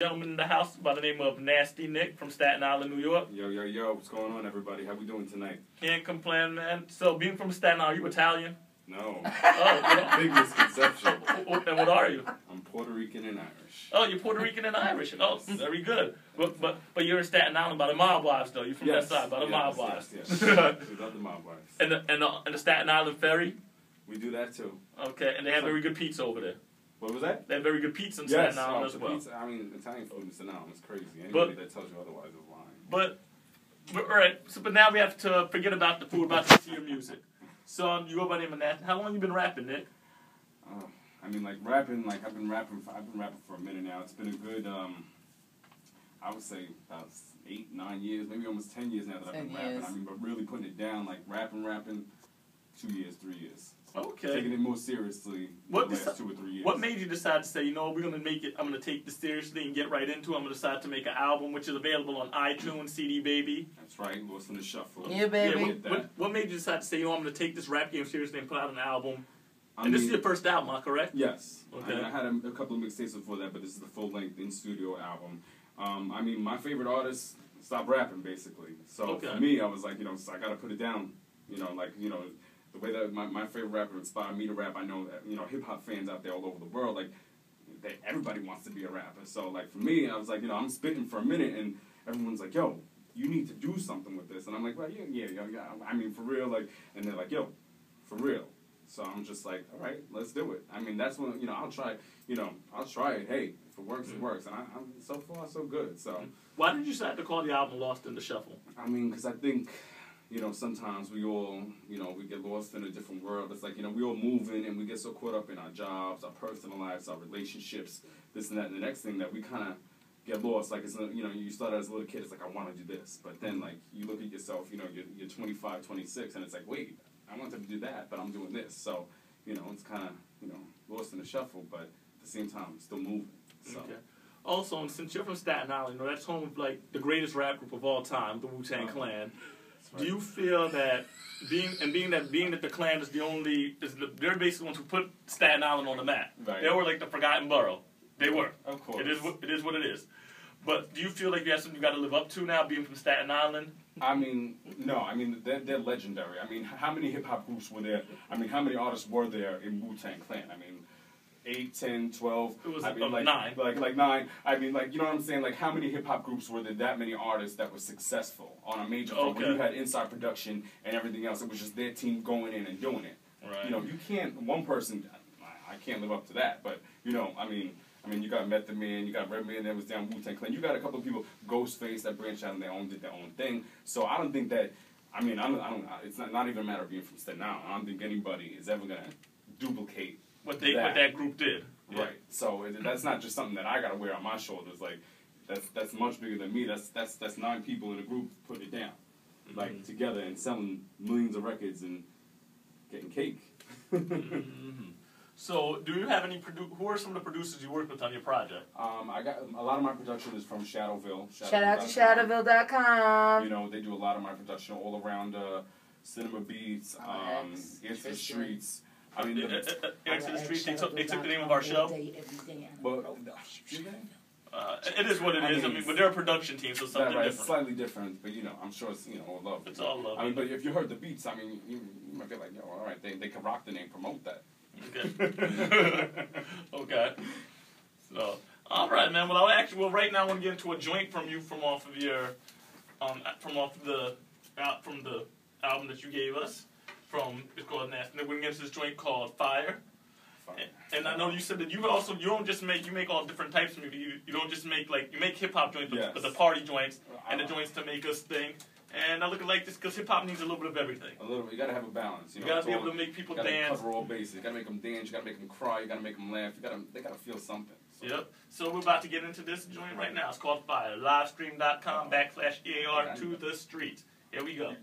Gentleman in the house by the name of Nasty Nick from Staten Island, New York. Yo, yo, yo, what's going on, everybody? How we doing tonight? Can't complain, man. So, being from Staten Island, are you Italian? No. Oh, Big misconception. and what are you? I'm Puerto Rican and Irish. Oh, you're Puerto Rican and Irish. Oh, very good. But you're in Staten Island by the mob wives, though. You're from that side by the mob wives. Yes. We love the mob wives. And the Staten Island Ferry? We do that, too. Okay, and they have very good pizza over there. What was that? They have very good pizza in Staten Island as well. Pizza, I mean, Italian food in Staten Island is crazy. Anybody that tells you otherwise is lying. But all right. So, but now we have to forget about the food, about to see your music. So you go by the name of Nat. How long you been rapping, Nick? I mean, rapping. I've been rapping for a minute now. It's been a good, I would say about 8, 9 years, maybe almost 10 years now that I've been rapping. I mean, but really putting it down, like rapping, 2 years, 3 years. Okay. Taking it more seriously the last 2 or 3 years. What made you decide to say, you know, we're going to make it, I'm going to take this seriously and get right into it. I'm going to decide to make an album, which is available on iTunes, CD Baby. That's right, Lost in the Shuffle. Yeah, baby. Yeah, what made you decide to say, you know, I'm going to take this rap game seriously and put out an album? This is your first album, correct? Yes. Okay. I had a couple of mixtapes before that, but this is the full-length in-studio album. I mean, my favorite artist stopped rapping, basically. So for me, I was like, you know, so I got to put it down. You know, like, you know, the way that my favorite rapper inspired me to rap, I know that, you know, hip-hop fans out there all over the world, like, everybody wants to be a rapper. So, like, for me, I was like, you know, I'm spitting for a minute, and everyone's like, yo, you need to do something with this. And I'm like, well, yeah, I mean, for real, like, and they're like, yo, for real. So I'm just like, all right, let's do it. I mean, that's when, you know, I'll try it. Hey, if it works, it works. And I'm so far, so good. So why did you decide to call the album Lost in the Shuffle? I mean, because I think, you know, sometimes we all, you know, we get lost in a different world. It's like, you know, we all move in and we get so caught up in our jobs, our personal lives, our relationships, this and that. And the next thing that we kind of get lost, like, it's, you know, you start as a little kid, it's like, I want to do this. But then, like, you look at yourself, you know, you're 25, 26, and it's like, wait, I want them to do that, but I'm doing this. So, you know, it's kind of, you know, lost in the shuffle, but at the same time, I'm still moving. So. Okay. Also, since you're from Staten Island, you know, that's home of, like, the greatest rap group of all time, the Wu-Tang Clan. Right. Do you feel that being that the Clan is they're basically the ones who put Staten Island on the map. Right. They were like the forgotten borough. They were. Of course. It is what it is. But do you feel like you have something you got to live up to now, being from Staten Island? I mean, no. I mean, they're legendary. I mean, how many hip-hop groups were there? I mean, how many artists were there in Wu-Tang Clan? I mean, 8, 10, 12. It was I mean, like 9. Like 9. I mean, like, you know what I'm saying? Like, how many hip-hop groups were there, that many artists that were successful on a major front? When you had inside production and everything else, it was just their team going in and doing it. Right. You know, you can't, one person, I can't live up to that. But, you know, I mean, you got Method Man, you got Redman that was down Wu-Tang Clan. You got a couple of people, Ghostface, that branched out and did their own thing. So I don't think that, I mean, it's not even a matter of being from Staten Island. I don't think anybody is ever going to duplicate what that group did. Yeah. Right. So that's not just something that I got to wear on my shoulders. Like, that's much bigger than me. That's 9 people in a group putting it down, like, together and selling millions of records and getting cake. So, do you have any who are some of the producers you work with on your project? I got a lot of my production is from Shadowville. Shout out to Shadowville.com. You know, they do a lot of my production all around Cinema Beats, Into the Streets. I mean, Into the Streets. They took the name of our show. Well, it is what it is. I mean, but they're a production team, so something different. It's slightly different, but you know, I'm sure it's all love. It's all love. I mean, but if you heard the beats, I mean, you might be like, yo, all right, they can rock the name, promote that. Okay. Okay. So, all right, man. Well, right now I want to get into a joint from you from off of your, from the album that you gave us. It's called Nasty. We're gonna get into this joint called Fire. And I know you said that you make all different types of music. You don't just make, like, you make hip hop joints, but the party joints and the joints to make us think. And I look at like this because hip hop needs a little bit of everything. A little bit. You gotta have a balance. You gotta be able to make people dance. You gotta cover all bases. You gotta make them dance. You gotta make them cry. You gotta make them laugh. They gotta feel something. So. Yep. So we're about to get into this joint right now. It's called Fire. Livestream.com/EAR to the street. Here we go.